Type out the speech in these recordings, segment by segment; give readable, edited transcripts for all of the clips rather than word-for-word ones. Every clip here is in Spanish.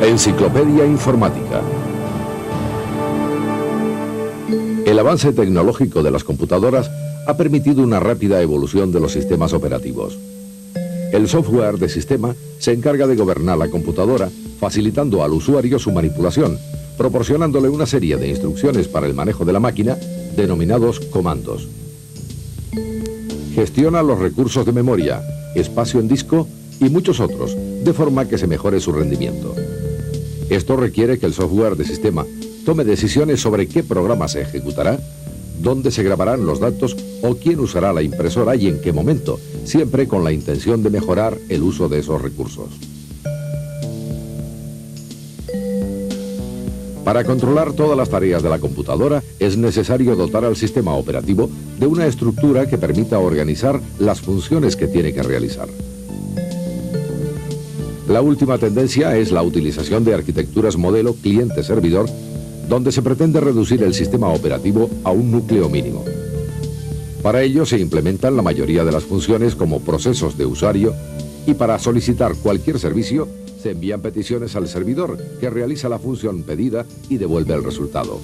Enciclopedia Informática. El avance tecnológico de las computadoras ha permitido una rápida evolución de los sistemas operativos. El software de sistema se encarga de gobernar la computadora, facilitando al usuario su manipulación, proporcionándole una serie de instrucciones para el manejo de la máquina, denominados comandos. Gestiona los recursos de memoria, espacio en disco y muchos otros, de forma que se mejore su rendimiento. Esto requiere que el software de sistema tome decisiones sobre qué programa se ejecutará, dónde se grabarán los datos o quién usará la impresora y en qué momento, siempre con la intención de mejorar el uso de esos recursos. Para controlar todas las tareas de la computadora es necesario dotar al sistema operativo de una estructura que permita organizar las funciones que tiene que realizar. La última tendencia es la utilización de arquitecturas modelo cliente-servidor, donde se pretende reducir el sistema operativo a un núcleo mínimo. Para ello se implementan la mayoría de las funciones como procesos de usuario y para solicitar cualquier servicio se envían peticiones al servidor que realiza la función pedida y devuelve el resultado.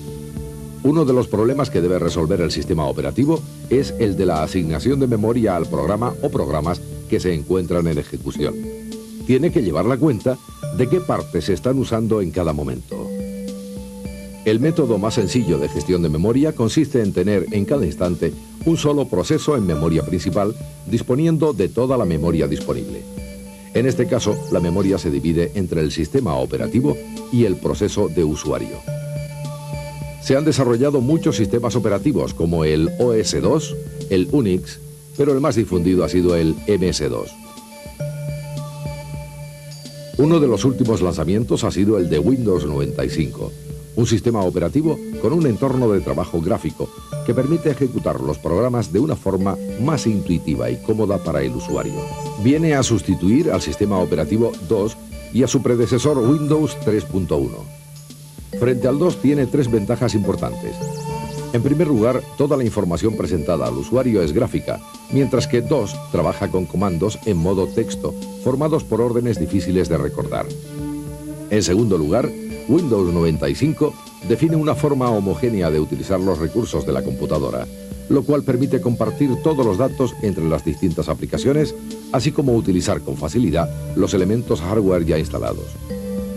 Uno de los problemas que debe resolver el sistema operativo es el de la asignación de memoria al programa o programas que se encuentran en ejecución. Tiene que llevar la cuenta de qué partes se están usando en cada momento. El método más sencillo de gestión de memoria consiste en tener en cada instante un solo proceso en memoria principal, disponiendo de toda la memoria disponible. En este caso, la memoria se divide entre el sistema operativo y el proceso de usuario. Se han desarrollado muchos sistemas operativos como el OS2, el Unix, pero el más difundido ha sido el MS2. Uno de los últimos lanzamientos ha sido el de Windows 95, un sistema operativo con un entorno de trabajo gráfico que permite ejecutar los programas de una forma más intuitiva y cómoda para el usuario. Viene a sustituir al sistema operativo 2 y a su predecesor Windows 3.1. Frente al 2 tiene tres ventajas importantes. En primer lugar, toda la información presentada al usuario es gráfica, mientras que 2 trabaja con comandos en modo texto, formados por órdenes difíciles de recordar. En segundo lugar, Windows 95 define una forma homogénea de utilizar los recursos de la computadora, lo cual permite compartir todos los datos entre las distintas aplicaciones, así como utilizar con facilidad los elementos hardware ya instalados.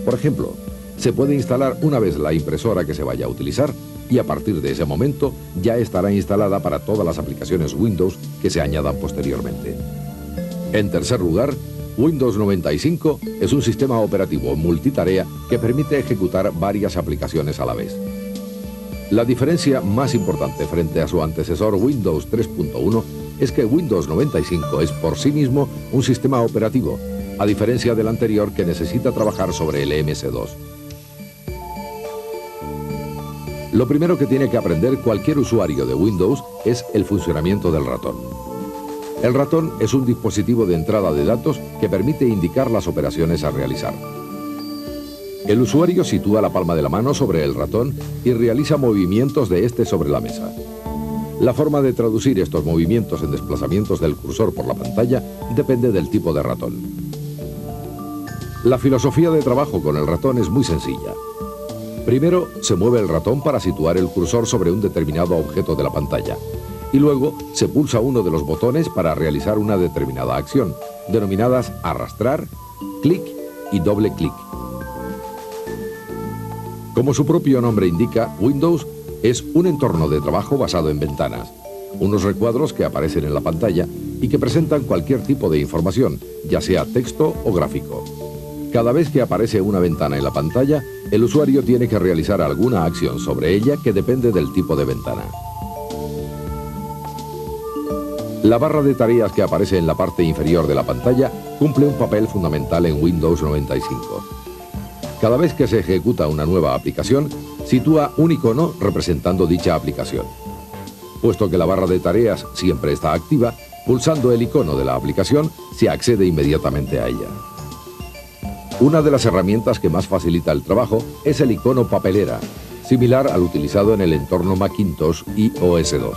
Por ejemplo, se puede instalar una vez la impresora que se vaya a utilizar y a partir de ese momento ya estará instalada para todas las aplicaciones Windows que se añadan posteriormente. En tercer lugar, Windows 95 es un sistema operativo multitarea que permite ejecutar varias aplicaciones a la vez. La diferencia más importante frente a su antecesor Windows 3.1 es que Windows 95 es por sí mismo un sistema operativo, a diferencia del anterior que necesita trabajar sobre el MS2. Lo primero que tiene que aprender cualquier usuario de Windows es el funcionamiento del ratón. El ratón es un dispositivo de entrada de datos que permite indicar las operaciones a realizar. El usuario sitúa la palma de la mano sobre el ratón y realiza movimientos de este sobre la mesa. La forma de traducir estos movimientos en desplazamientos del cursor por la pantalla depende del tipo de ratón. La filosofía de trabajo con el ratón es muy sencilla. Primero, se mueve el ratón para situar el cursor sobre un determinado objeto de la pantalla. Y luego se pulsa uno de los botones para realizar una determinada acción, denominadas arrastrar, clic y doble clic. Como su propio nombre indica, Windows es un entorno de trabajo basado en ventanas, unos recuadros que aparecen en la pantalla y que presentan cualquier tipo de información, ya sea texto o gráfico. Cada vez que aparece una ventana en la pantalla, el usuario tiene que realizar alguna acción sobre ella que depende del tipo de ventana. La barra de tareas que aparece en la parte inferior de la pantalla cumple un papel fundamental en Windows 95. Cada vez que se ejecuta una nueva aplicación, sitúa un icono representando dicha aplicación. Puesto que la barra de tareas siempre está activa, pulsando el icono de la aplicación se accede inmediatamente a ella. Una de las herramientas que más facilita el trabajo es el icono papelera, similar al utilizado en el entorno Macintosh y OS2.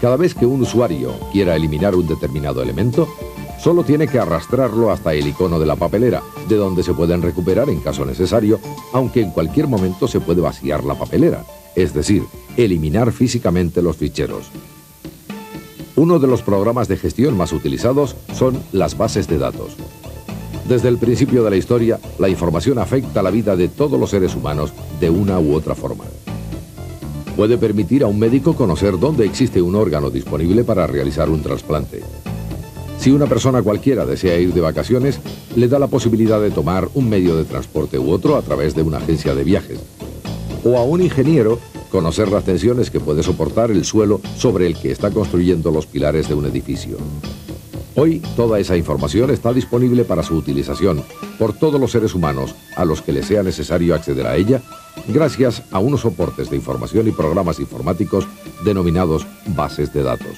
Cada vez que un usuario quiera eliminar un determinado elemento, Solo tiene que arrastrarlo hasta el icono de la papelera, de donde se pueden recuperar en caso necesario, aunque en cualquier momento se puede vaciar la papelera, es decir, eliminar físicamente los ficheros. Uno de los programas de gestión más utilizados son las bases de datos. Desde el principio de la historia, la información afecta la vida de todos los seres humanos de una u otra forma. Puede permitir a un médico conocer dónde existe un órgano disponible para realizar un trasplante. Si una persona cualquiera desea ir de vacaciones, le da la posibilidad de tomar un medio de transporte u otro a través de una agencia de viajes. O a un ingeniero conocer las tensiones que puede soportar el suelo sobre el que está construyendo los pilares de un edificio. Hoy toda esa información está disponible para su utilización por todos los seres humanos a los que les sea necesario acceder a ella, gracias a unos soportes de información y programas informáticos denominados bases de datos.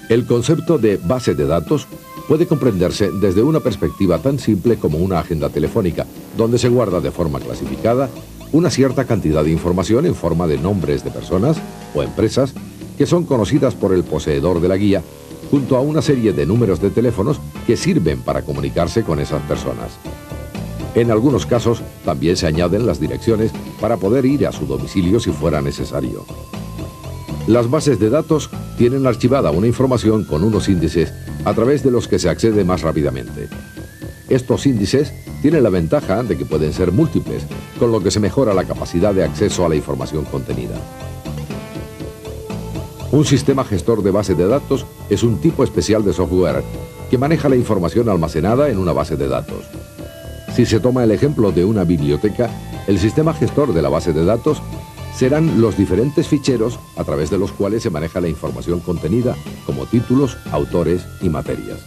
El concepto de base de datos puede comprenderse desde una perspectiva tan simple como una agenda telefónica, donde se guarda de forma clasificada una cierta cantidad de información en forma de nombres de personas o empresas que son conocidas por el poseedor de la guía, junto a una serie de números de teléfonos que sirven para comunicarse con esas personas. En algunos casos también se añaden las direcciones para poder ir a su domicilio si fuera necesario. Las bases de datos tienen archivada una información con unos índices a través de los que se accede más rápidamente. Estos índices tienen la ventaja de que pueden ser múltiples, con lo que se mejora la capacidad de acceso a la información contenida. Un sistema gestor de base de datos es un tipo especial de software que maneja la información almacenada en una base de datos. Si se toma el ejemplo de una biblioteca, el sistema gestor de la base de datos serán los diferentes ficheros a través de los cuales se maneja la información contenida, como títulos, autores y materias.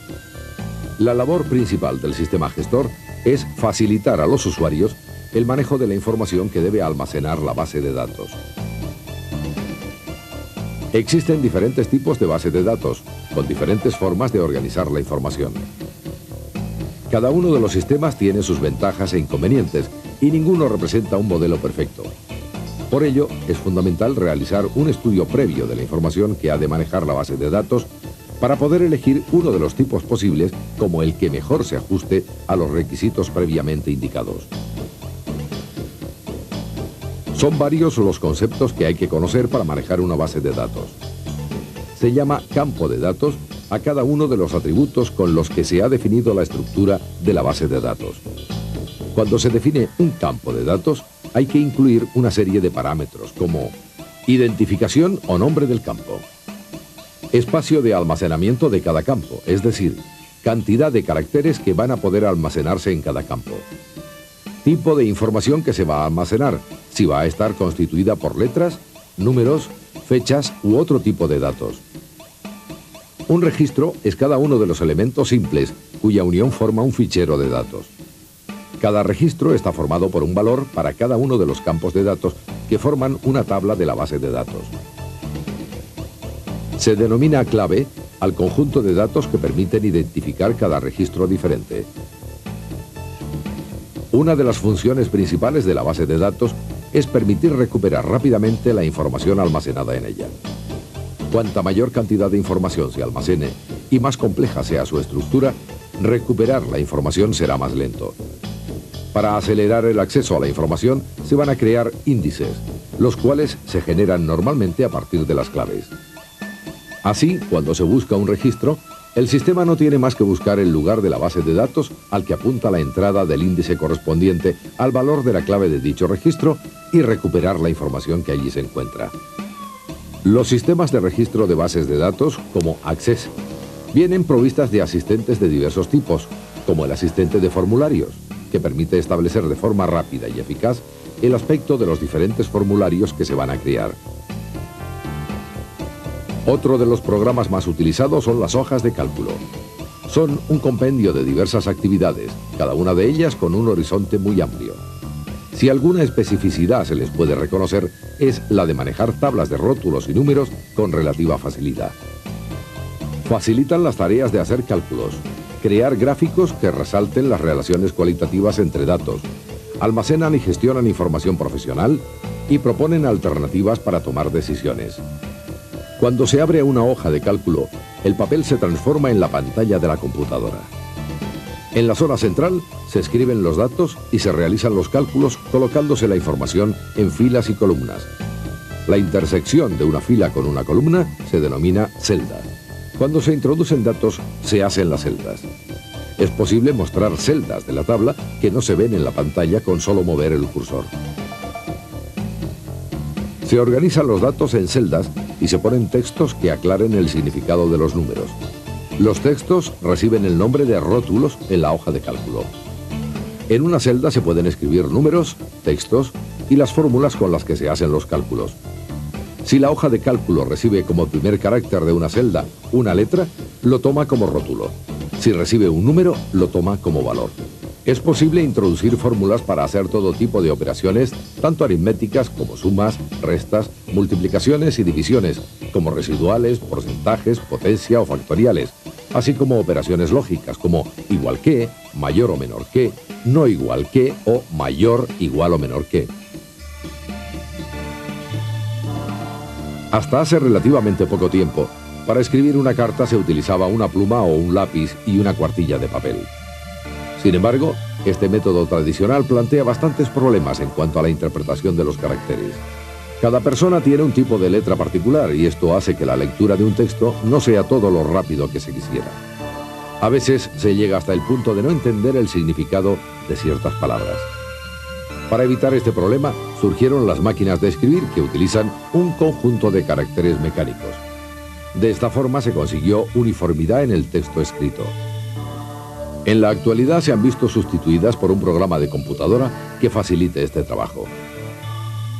La labor principal del sistema gestor es facilitar a los usuarios el manejo de la información que debe almacenar la base de datos. Existen diferentes tipos de base de datos, con diferentes formas de organizar la información. Cada uno de los sistemas tiene sus ventajas e inconvenientes, y ninguno representa un modelo perfecto. Por ello, es fundamental realizar un estudio previo de la información que ha de manejar la base de datos para poder elegir uno de los tipos posibles como el que mejor se ajuste a los requisitos previamente indicados. Son varios los conceptos que hay que conocer para manejar una base de datos. Se llama campo de datos a cada uno de los atributos con los que se ha definido la estructura de la base de datos. Cuando se define un campo de datos, hay que incluir una serie de parámetros como identificación o nombre del campo, espacio de almacenamiento de cada campo, es decir, cantidad de caracteres que van a poder almacenarse en cada campo, tipo de información que se va a almacenar, si va a estar constituida por letras, números, fechas u otro tipo de datos. Un registro es cada uno de los elementos simples cuya unión forma un fichero de datos. Cada registro está formado por un valor para cada uno de los campos de datos que forman una tabla de la base de datos. Se denomina clave al conjunto de datos que permiten identificar cada registro diferente. Una de las funciones principales de la base de datos es permitir recuperar rápidamente la información almacenada en ella. Cuanta mayor cantidad de información se almacene y más compleja sea su estructura, recuperar la información será más lento. Para acelerar el acceso a la información, se van a crear índices, los cuales se generan normalmente a partir de las claves. Así, cuando se busca un registro, el sistema no tiene más que buscar el lugar de la base de datos al que apunta la entrada del índice correspondiente al valor de la clave de dicho registro y recuperar la información que allí se encuentra. Los sistemas de registro de bases de datos, como Access, vienen provistas de asistentes de diversos tipos, como el asistente de formularios, que permite establecer de forma rápida y eficaz el aspecto de los diferentes formularios que se van a crear. Otro de los programas más utilizados son las hojas de cálculo. Son un compendio de diversas actividades, cada una de ellas con un horizonte muy amplio. Si alguna especificidad se les puede reconocer, es la de manejar tablas de rótulos y números con relativa facilidad. Facilitan las tareas de hacer cálculos, crear gráficos que resalten las relaciones cualitativas entre datos, almacenan y gestionan información profesional y proponen alternativas para tomar decisiones. Cuando se abre una hoja de cálculo, el papel se transforma en la pantalla de la computadora. En la zona central se escriben los datos y se realizan los cálculos colocándose la información en filas y columnas. La intersección de una fila con una columna se denomina celda. Cuando se introducen datos, se hacen las celdas. Es posible mostrar celdas de la tabla que no se ven en la pantalla con solo mover el cursor. Se organizan los datos en celdas y se ponen textos que aclaren el significado de los números. Los textos reciben el nombre de rótulos en la hoja de cálculo. En una celda se pueden escribir números, textos y las fórmulas con las que se hacen los cálculos. Si la hoja de cálculo recibe como primer carácter de una celda una letra, lo toma como rótulo. Si recibe un número, lo toma como valor. Es posible introducir fórmulas para hacer todo tipo de operaciones, tanto aritméticas como sumas, restas, multiplicaciones y divisiones, como residuales, porcentajes, potencia o factoriales, así como operaciones lógicas como igual que, mayor o menor que, no igual que o mayor, igual o menor que. Hasta hace relativamente poco tiempo, para escribir una carta se utilizaba una pluma o un lápiz y una cuartilla de papel. Sin embargo, este método tradicional plantea bastantes problemas en cuanto a la interpretación de los caracteres. Cada persona tiene un tipo de letra particular y esto hace que la lectura de un texto no sea todo lo rápido que se quisiera. A veces se llega hasta el punto de no entender el significado de ciertas palabras. Para evitar este problema, surgieron las máquinas de escribir que utilizan un conjunto de caracteres mecánicos. De esta forma se consiguió uniformidad en el texto escrito. En la actualidad se han visto sustituidas por un programa de computadora que facilite este trabajo.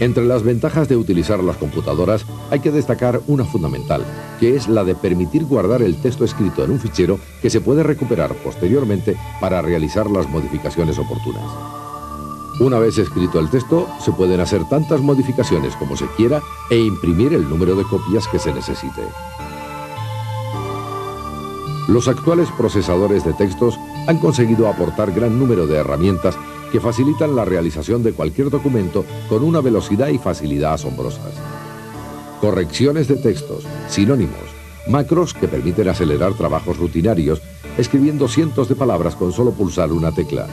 Entre las ventajas de utilizar las computadoras hay que destacar una fundamental, que es la de permitir guardar el texto escrito en un fichero que se puede recuperar posteriormente para realizar las modificaciones oportunas. Una vez escrito el texto, se pueden hacer tantas modificaciones como se quiera e imprimir el número de copias que se necesite. Los actuales procesadores de textos han conseguido aportar gran número de herramientas que facilitan la realización de cualquier documento con una velocidad y facilidad asombrosas. Correcciones de textos, sinónimos, macros que permiten acelerar trabajos rutinarios, escribiendo cientos de palabras con solo pulsar una tecla.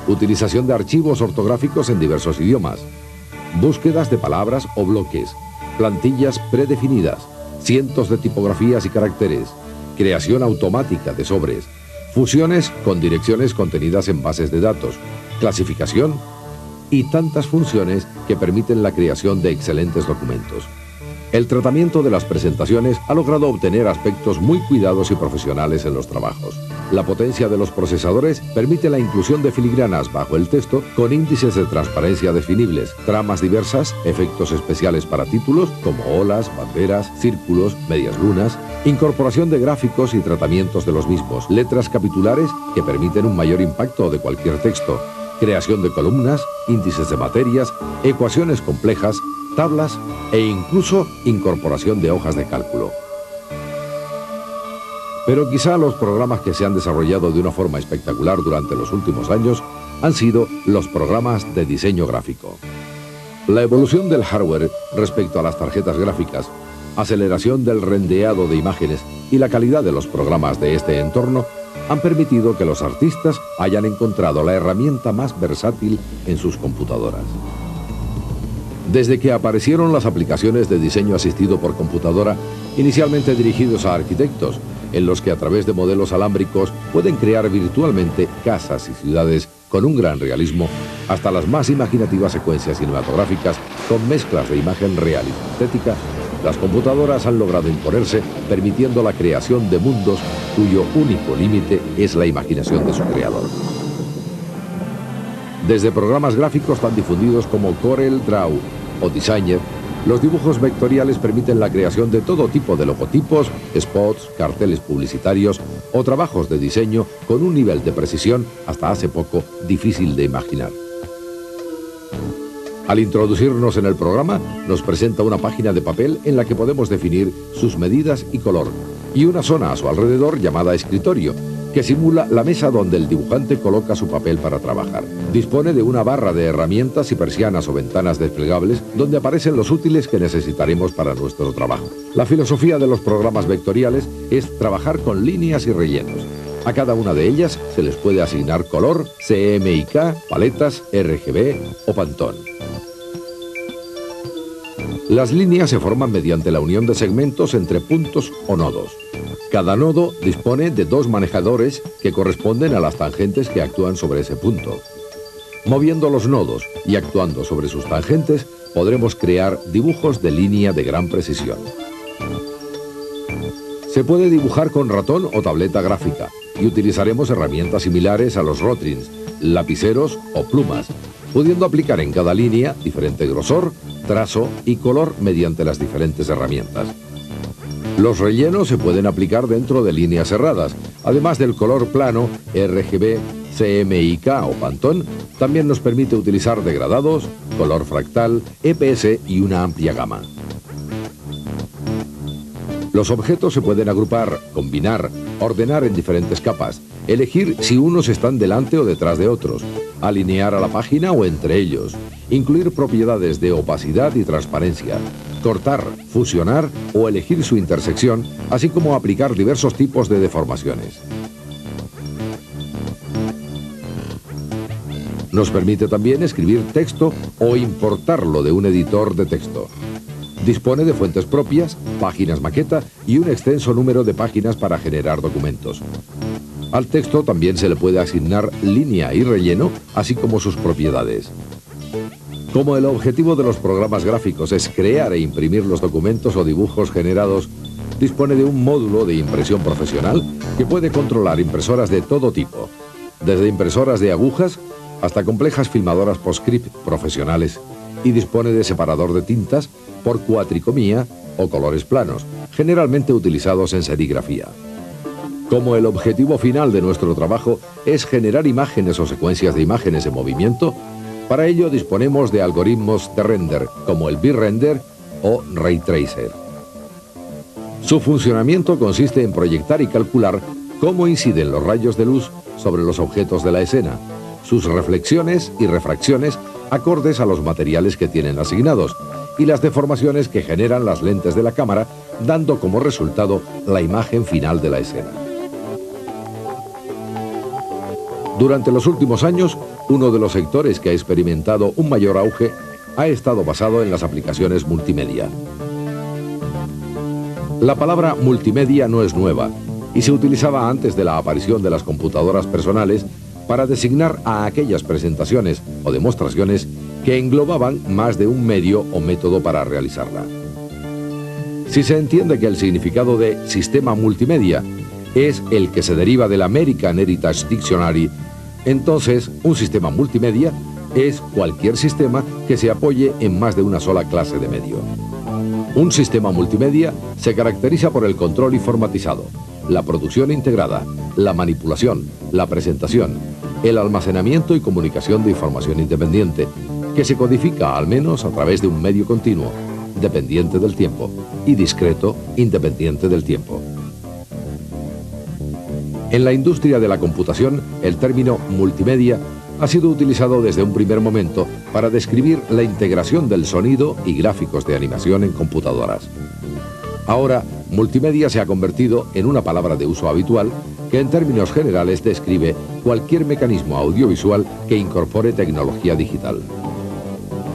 Utilización de archivos ortográficos en diversos idiomas. Búsquedas de palabras o bloques. Plantillas predefinidas. Cientos de tipografías y caracteres. Creación automática de sobres. Fusiones con direcciones contenidas en bases de datos. Clasificación y tantas funciones que permiten la creación de excelentes documentos. El tratamiento de las presentaciones ha logrado obtener aspectos muy cuidados y profesionales en los trabajos. La potencia de los procesadores permite la inclusión de filigranas bajo el texto con índices de transparencia definibles, tramas diversas, efectos especiales para títulos como olas, banderas, círculos, medias lunas, incorporación de gráficos y tratamientos de los mismos, letras capitulares que permiten un mayor impacto de cualquier texto, creación de columnas, índices de materias, ecuaciones complejas, tablas e incluso incorporación de hojas de cálculo. Pero quizá los programas que se han desarrollado de una forma espectacular durante los últimos años han sido los programas de diseño gráfico. La evolución del hardware respecto a las tarjetas gráficas, aceleración del rendeado de imágenes y la calidad de los programas de este entorno han permitido que los artistas hayan encontrado la herramienta más versátil en sus computadoras. Desde que aparecieron las aplicaciones de diseño asistido por computadora, inicialmente dirigidos a arquitectos, en los que a través de modelos alámbricos pueden crear virtualmente casas y ciudades con un gran realismo, hasta las más imaginativas secuencias cinematográficas con mezclas de imagen real y sintética, las computadoras han logrado imponerse, permitiendo la creación de mundos cuyo único límite es la imaginación de su creador. Desde programas gráficos tan difundidos como Corel Draw o Designer, los dibujos vectoriales permiten la creación de todo tipo de logotipos, spots, carteles publicitarios o trabajos de diseño con un nivel de precisión hasta hace poco difícil de imaginar. Al introducirnos en el programa, nos presenta una página de papel en la que podemos definir sus medidas y color, y una zona a su alrededor llamada escritorio, que simula la mesa donde el dibujante coloca su papel para trabajar. Dispone de una barra de herramientas y persianas o ventanas desplegables donde aparecen los útiles que necesitaremos para nuestro trabajo. La filosofía de los programas vectoriales es trabajar con líneas y rellenos. A cada una de ellas se les puede asignar color, CMYK, paletas, RGB o Pantone. Las líneas se forman mediante la unión de segmentos entre puntos o nodos. Cada nodo dispone de dos manejadores que corresponden a las tangentes que actúan sobre ese punto. Moviendo los nodos y actuando sobre sus tangentes, podremos crear dibujos de línea de gran precisión. Se puede dibujar con ratón o tableta gráfica y utilizaremos herramientas similares a los Rotrins, lapiceros o plumas, pudiendo aplicar en cada línea diferente grosor, trazo y color mediante las diferentes herramientas. Los rellenos se pueden aplicar dentro de líneas cerradas. Además del color plano, RGB, CMYK o Pantone, también nos permite utilizar degradados, color fractal, EPS y una amplia gama. Los objetos se pueden agrupar, combinar, ordenar en diferentes capas, elegir si unos están delante o detrás de otros, alinear a la página o entre ellos, incluir propiedades de opacidad y transparencia, cortar, fusionar o elegir su intersección, así como aplicar diversos tipos de deformaciones. Nos permite también escribir texto o importarlo de un editor de texto. Dispone de fuentes propias, páginas maqueta y un extenso número de páginas para generar documentos. Al texto también se le puede asignar línea y relleno, así como sus propiedades. Como el objetivo de los programas gráficos es crear e imprimir los documentos o dibujos generados, dispone de un módulo de impresión profesional que puede controlar impresoras de todo tipo, desde impresoras de agujas hasta complejas filmadoras PostScript profesionales, y dispone de separador de tintas por cuatricomía o colores planos, generalmente utilizados en serigrafía. Como el objetivo final de nuestro trabajo es generar imágenes o secuencias de imágenes en movimiento, para ello disponemos de algoritmos de render como el V-Render o Ray Tracer. Su funcionamiento consiste en proyectar y calcular cómo inciden los rayos de luz sobre los objetos de la escena, sus reflexiones y refracciones acordes a los materiales que tienen asignados y las deformaciones que generan las lentes de la cámara, dando como resultado la imagen final de la escena. Durante los últimos años, uno de los sectores que ha experimentado un mayor auge ha estado basado en las aplicaciones multimedia. La palabra multimedia no es nueva y se utilizaba antes de la aparición de las computadoras personales para designar a aquellas presentaciones o demostraciones que englobaban más de un medio o método para realizarla. Si se entiende que el significado de sistema multimedia es el que se deriva del American Heritage Dictionary, entonces un sistema multimedia es cualquier sistema que se apoye en más de una sola clase de medio. Un sistema multimedia se caracteriza por el control informatizado, la producción integrada, la manipulación, la presentación, el almacenamiento y comunicación de información independiente, que se codifica al menos a través de un medio continuo, dependiente del tiempo, y discreto, independiente del tiempo. En la industria de la computación, el término multimedia ha sido utilizado desde un primer momento para describir la integración del sonido y gráficos de animación en computadoras. Ahora, multimedia se ha convertido en una palabra de uso habitual que en términos generales describe cualquier mecanismo audiovisual que incorpore tecnología digital.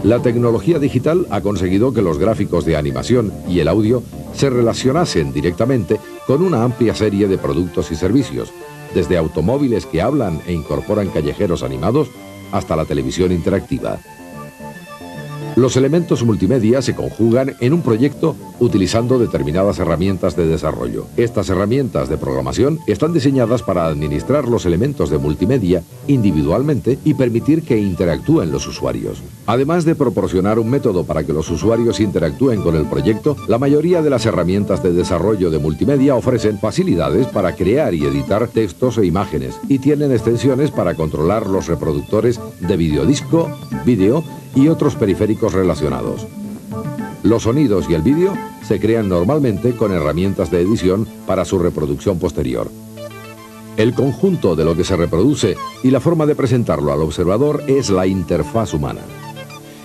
La tecnología digital ha conseguido que los gráficos de animación y el audio se relacionasen directamente con una amplia serie de productos y servicios, desde automóviles que hablan e incorporan callejeros animados hasta la televisión interactiva. Los elementos multimedia se conjugan en un proyecto utilizando determinadas herramientas de desarrollo. Estas herramientas de programación están diseñadas para administrar los elementos de multimedia individualmente y permitir que interactúen los usuarios. Además de proporcionar un método para que los usuarios interactúen con el proyecto, la mayoría de las herramientas de desarrollo de multimedia ofrecen facilidades para crear y editar textos e imágenes y tienen extensiones para controlar los reproductores de videodisco, vídeo y otros periféricos relacionados. Los sonidos y el vídeo se crean normalmente con herramientas de edición para su reproducción posterior. El conjunto de lo que se reproduce y la forma de presentarlo al observador es la interfaz humana.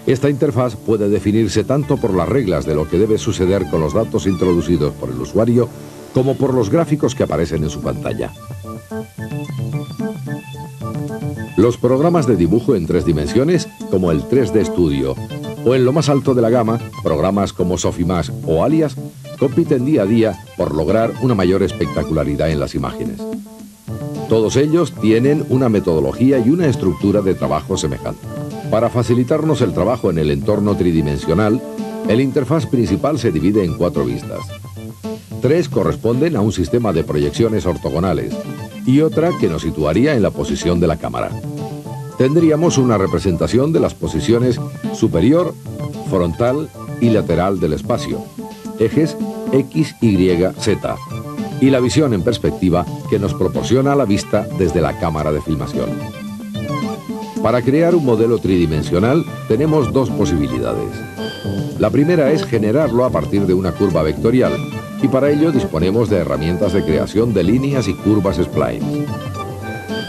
Esta interfaz puede definirse tanto por las reglas de lo que debe suceder con los datos introducidos por el usuario, como por los gráficos que aparecen en su pantalla. Los programas de dibujo en 3 dimensiones, como el 3D Studio, o en lo más alto de la gama, programas como Sofimage o Alias, compiten día a día por lograr una mayor espectacularidad en las imágenes. Todos ellos tienen una metodología y una estructura de trabajo semejante. Para facilitarnos el trabajo en el entorno tridimensional, el interfaz principal se divide en 4 vistas. 3 corresponden a un sistema de proyecciones ortogonales y otra que nos situaría en la posición de la cámara. Tendríamos una representación de las posiciones superior, frontal y lateral del espacio, ejes X, Y, Z, y la visión en perspectiva que nos proporciona la vista desde la cámara de filmación. Para crear un modelo tridimensional tenemos 2 posibilidades. La primera es generarlo a partir de una curva vectorial, y para ello disponemos de herramientas de creación de líneas y curvas splines.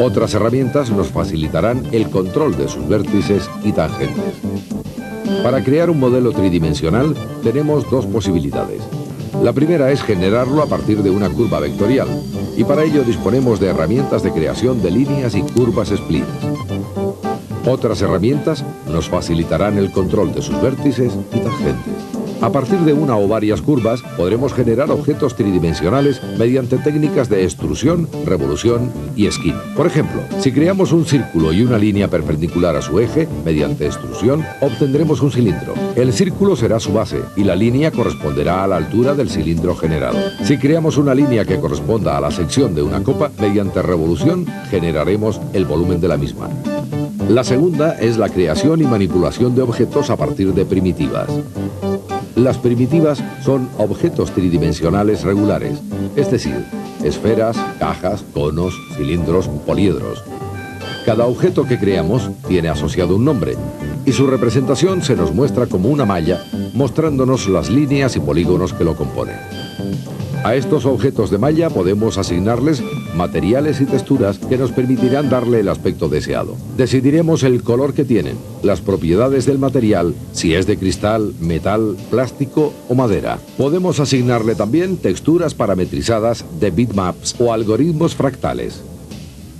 Otras herramientas nos facilitarán el control de sus vértices y tangentes. Para crear un modelo tridimensional tenemos 2 posibilidades. La primera es generarlo a partir de una curva vectorial, y para ello disponemos de herramientas de creación de líneas y curvas splines. Otras herramientas nos facilitarán el control de sus vértices y tangentes. A partir de una o varias curvas podremos generar objetos tridimensionales mediante técnicas de extrusión, revolución y esquina. Por ejemplo, si creamos un círculo y una línea perpendicular a su eje, mediante extrusión, obtendremos un cilindro. El círculo será su base y la línea corresponderá a la altura del cilindro generado. Si creamos una línea que corresponda a la sección de una copa, mediante revolución generaremos el volumen de la misma. La segunda es la creación y manipulación de objetos a partir de primitivas. Las primitivas son objetos tridimensionales regulares, es decir, esferas, cajas, conos, cilindros, poliedros. Cada objeto que creamos tiene asociado un nombre y su representación se nos muestra como una malla, mostrándonos las líneas y polígonos que lo componen. A estos objetos de malla podemos asignarles materiales y texturas que nos permitirán darle el aspecto deseado. Decidiremos el color que tienen, las propiedades del material, si es de cristal, metal, plástico o madera. Podemos asignarle también texturas parametrizadas de bitmaps o algoritmos fractales.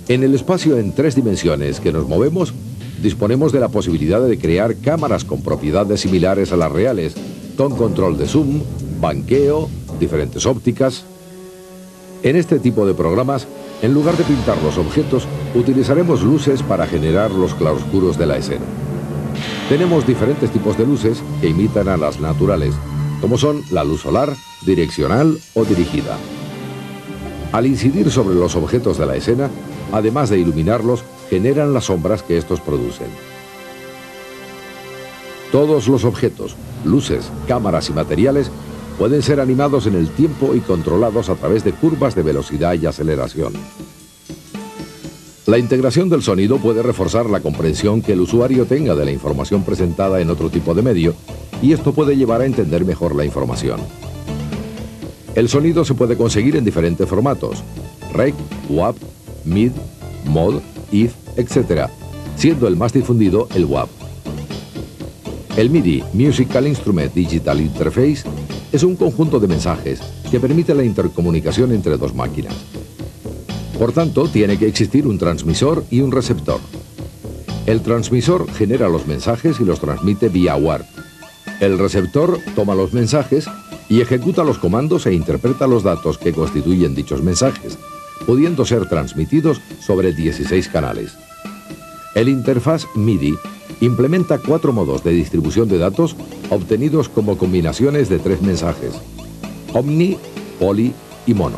En el espacio en 3 dimensiones que nos movemos, disponemos de la posibilidad de crear cámaras con propiedades similares a las reales, con control de zoom, banqueo, diferentes ópticas. En este tipo de programas, en lugar de pintar los objetos, utilizaremos luces para generar los claroscuros de la escena. Tenemos diferentes tipos de luces que imitan a las naturales, como son la luz solar, direccional o dirigida. Al incidir sobre los objetos de la escena, además de iluminarlos, generan las sombras que estos producen. Todos los objetos, luces, cámaras y materiales pueden ser animados en el tiempo y controlados a través de curvas de velocidad y aceleración. La integración del sonido puede reforzar la comprensión que el usuario tenga de la información presentada en otro tipo de medio, y esto puede llevar a entender mejor la información. El sonido se puede conseguir en diferentes formatos: REC, WAV, MID, MOD, IF, etc., siendo el más difundido el WAV. El MIDI, Musical Instrument Digital Interface, es un conjunto de mensajes que permite la intercomunicación entre 2 máquinas. Por tanto, tiene que existir un transmisor y un receptor. El transmisor genera los mensajes y los transmite vía WARP. El receptor toma los mensajes y ejecuta los comandos e interpreta los datos que constituyen dichos mensajes, pudiendo ser transmitidos sobre 16 canales. El interfaz MIDI implementa 4 modos de distribución de datos obtenidos como combinaciones de 3 mensajes: omni, poly y mono.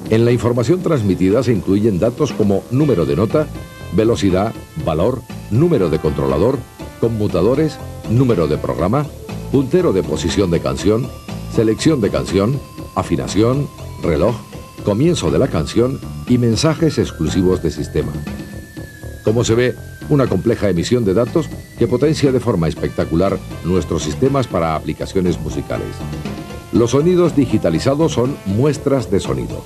En la información transmitida se incluyen datos como número de nota, velocidad, valor, número de controlador, conmutadores, número de programa, puntero de posición de canción, selección de canción, afinación, reloj, comienzo de la canción y mensajes exclusivos de sistema. Como se ve, una compleja emisión de datos que potencia de forma espectacular nuestros sistemas para aplicaciones musicales. Los sonidos digitalizados son muestras de sonido.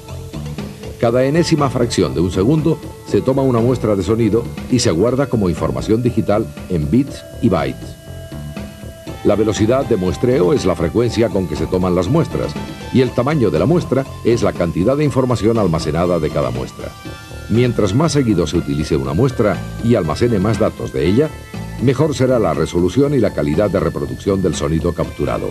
Cada enésima fracción de un segundo se toma una muestra de sonido y se guarda como información digital en bits y bytes. La velocidad de muestreo es la frecuencia con que se toman las muestras y el tamaño de la muestra es la cantidad de información almacenada de cada muestra. Mientras más seguido se utilice una muestra y almacene más datos de ella, mejor será la resolución y la calidad de reproducción del sonido capturado.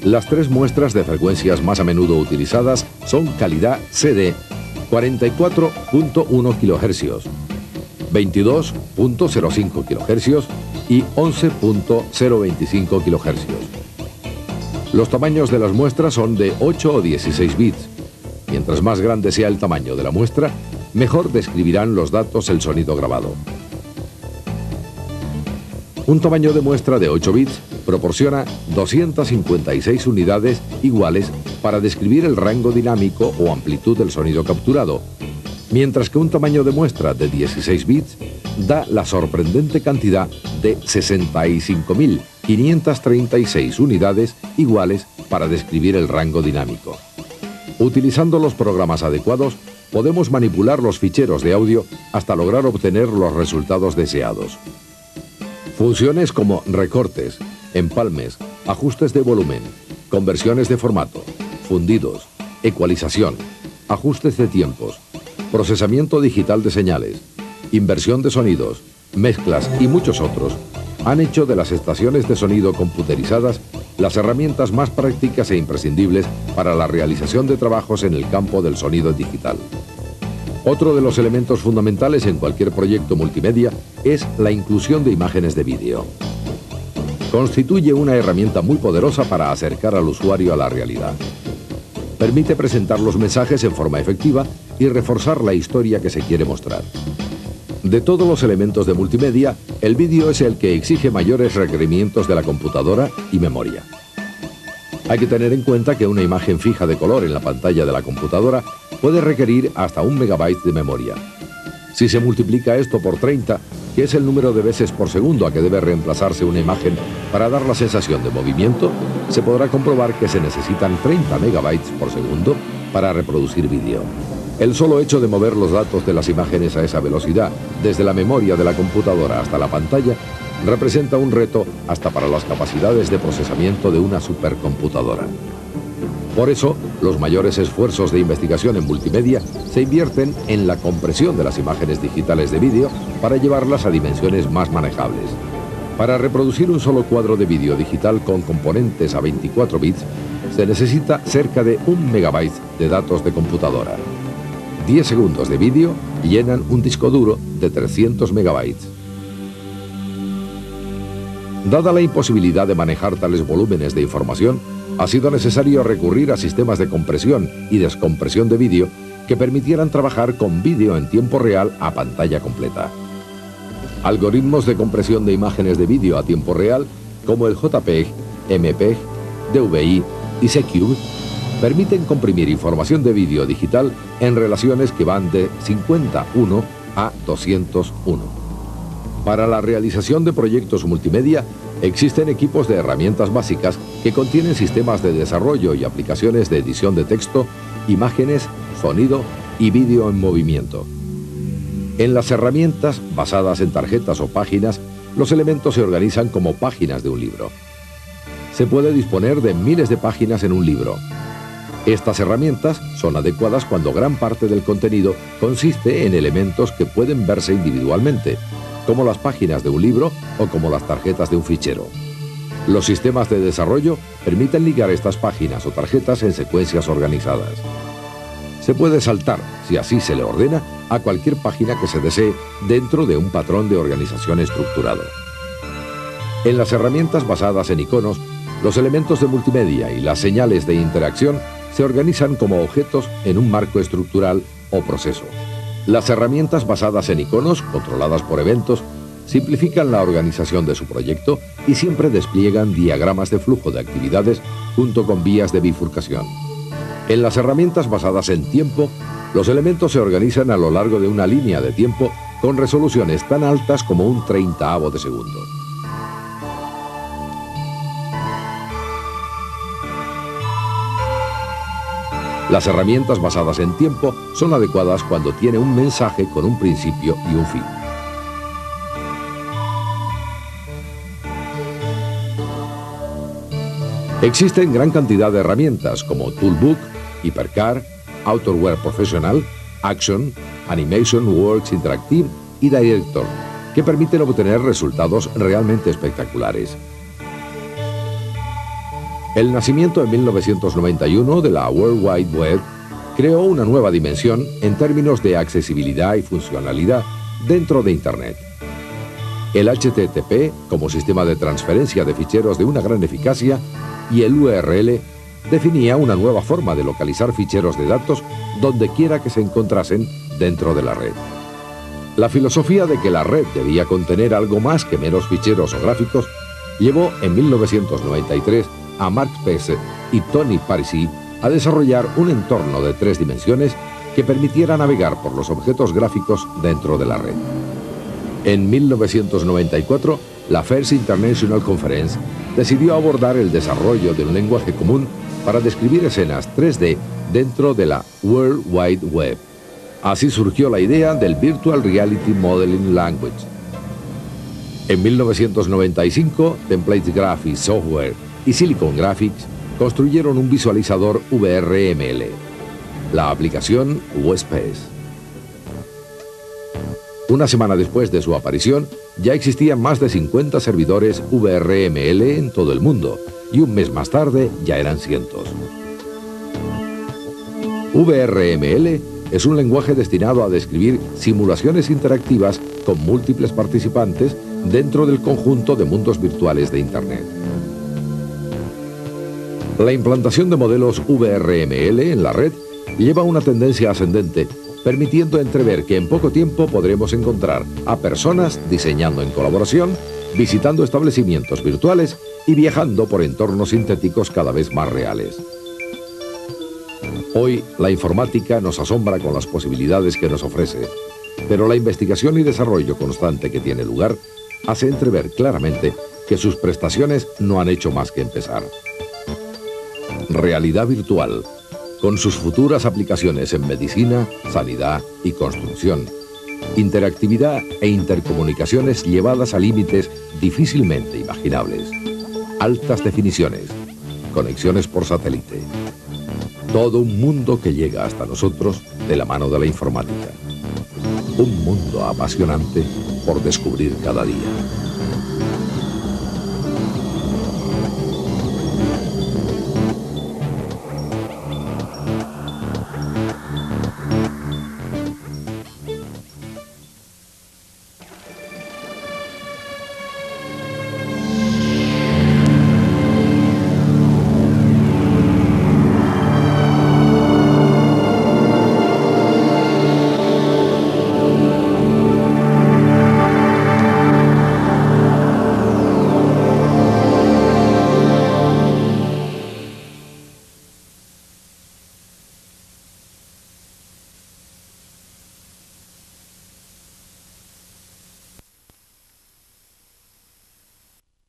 Las tres muestras de frecuencias más a menudo utilizadas son calidad CD, 44.1 kHz, 22.05 kHz y 11.025 kHz. Los tamaños de las muestras son de 8 o 16 bits. Mientras más grande sea el tamaño de la muestra, mejor describirán los datos el sonido grabado. Un tamaño de muestra de 8 bits proporciona 256 unidades iguales para describir el rango dinámico o amplitud del sonido capturado, mientras que un tamaño de muestra de 16 bits da la sorprendente cantidad de 65.536 unidades iguales para describir el rango dinámico. Utilizando los programas adecuados, podemos manipular los ficheros de audio hasta lograr obtener los resultados deseados. Funciones como recortes, empalmes, ajustes de volumen, conversiones de formato, fundidos, ecualización, ajustes de tiempos, procesamiento digital de señales, inversión de sonidos, mezclas y muchos otros han hecho de las estaciones de sonido computerizadas las herramientas más prácticas e imprescindibles para la realización de trabajos en el campo del sonido digital. Otro de los elementos fundamentales en cualquier proyecto multimedia es la inclusión de imágenes de vídeo. Constituye una herramienta muy poderosa para acercar al usuario a la realidad. Permite presentar los mensajes en forma efectiva y reforzar la historia que se quiere mostrar. De todos los elementos de multimedia, el vídeo es el que exige mayores requerimientos de la computadora y memoria. Hay que tener en cuenta que una imagen fija de color en la pantalla de la computadora puede requerir hasta 1 megabyte de memoria. Si se multiplica esto por 30, que es el número de veces por segundo a que debe reemplazarse una imagen para dar la sensación de movimiento, se podrá comprobar que se necesitan 30 megabytes por segundo para reproducir vídeo. El solo hecho de mover los datos de las imágenes a esa velocidad, desde la memoria de la computadora hasta la pantalla, representa un reto hasta para las capacidades de procesamiento de una supercomputadora. Por eso, los mayores esfuerzos de investigación en multimedia se invierten en la compresión de las imágenes digitales de vídeo para llevarlas a dimensiones más manejables. Para reproducir un solo cuadro de vídeo digital con componentes a 24 bits, se necesita cerca de 1 megabyte de datos de computadora. 10 segundos de vídeo llenan un disco duro de 300 megabytes. Dada la imposibilidad de manejar tales volúmenes de información, ha sido necesario recurrir a sistemas de compresión y descompresión de vídeo que permitieran trabajar con vídeo en tiempo real a pantalla completa. Algoritmos de compresión de imágenes de vídeo a tiempo real, como el JPEG, MPEG, DVI y CCube, permiten comprimir información de vídeo digital en relaciones que van de 51 a 201. Para la realización de proyectos multimedia, existen equipos de herramientas básicas que contienen sistemas de desarrollo y aplicaciones de edición de texto, imágenes, sonido y vídeo en movimiento. En las herramientas, basadas en tarjetas o páginas, los elementos se organizan como páginas de un libro. Se puede disponer de miles de páginas en un libro. Estas herramientas son adecuadas cuando gran parte del contenido consiste en elementos que pueden verse individualmente, como las páginas de un libro o como las tarjetas de un fichero. Los sistemas de desarrollo permiten ligar estas páginas o tarjetas en secuencias organizadas. Se puede saltar, si así se le ordena, a cualquier página que se desee dentro de un patrón de organización estructurado. En las herramientas basadas en iconos, los elementos de multimedia y las señales de interacción se organizan como objetos en un marco estructural o proceso. Las herramientas basadas en iconos, controladas por eventos, simplifican la organización de su proyecto y siempre despliegan diagramas de flujo de actividades junto con vías de bifurcación. En las herramientas basadas en tiempo, los elementos se organizan a lo largo de una línea de tiempo con resoluciones tan altas como un 30avo de segundo. Las herramientas basadas en tiempo son adecuadas cuando tiene un mensaje con un principio y un fin. Existen gran cantidad de herramientas como Toolbook, Hypercar, Outerwear Professional, Action, Animation Works Interactive y Director, que permiten obtener resultados realmente espectaculares. El nacimiento en 1991 de la World Wide Web creó una nueva dimensión en términos de accesibilidad y funcionalidad dentro de Internet. El HTTP, como sistema de transferencia de ficheros de una gran eficacia, y el URL definía una nueva forma de localizar ficheros de datos donde quiera que se encontrasen dentro de la red. La filosofía de que la red debía contener algo más que meros ficheros o gráficos llevó en 1993 a Mark Pese y Tony Parisi a desarrollar un entorno de 3 dimensiones que permitiera navegar por los objetos gráficos dentro de la red. En 1994, la First International Conference decidió abordar el desarrollo de un lenguaje común para describir escenas 3D dentro de la World Wide Web. Así surgió la idea del Virtual Reality Modeling Language. En 1995, Template Graphics Software y Silicon Graphics construyeron un visualizador VRML, la aplicación WebSpace. Una semana después de su aparición, ya existían más de 50 servidores VRML en todo el mundo, y un mes más tarde ya eran cientos. VRML es un lenguaje destinado a describir simulaciones interactivas con múltiples participantes dentro del conjunto de mundos virtuales de Internet. La implantación de modelos VRML en la red lleva una tendencia ascendente, permitiendo entrever que en poco tiempo podremos encontrar a personas diseñando en colaboración, visitando establecimientos virtuales y viajando por entornos sintéticos cada vez más reales. Hoy, la informática nos asombra con las posibilidades que nos ofrece, pero la investigación y desarrollo constante que tiene lugar hace entrever claramente que sus prestaciones no han hecho más que empezar. Realidad virtual, con sus futuras aplicaciones en medicina, sanidad y construcción. Interactividad e intercomunicaciones llevadas a límites difícilmente imaginables. Altas definiciones, conexiones por satélite. Todo un mundo que llega hasta nosotros de la mano de la informática. Un mundo apasionante por descubrir cada día.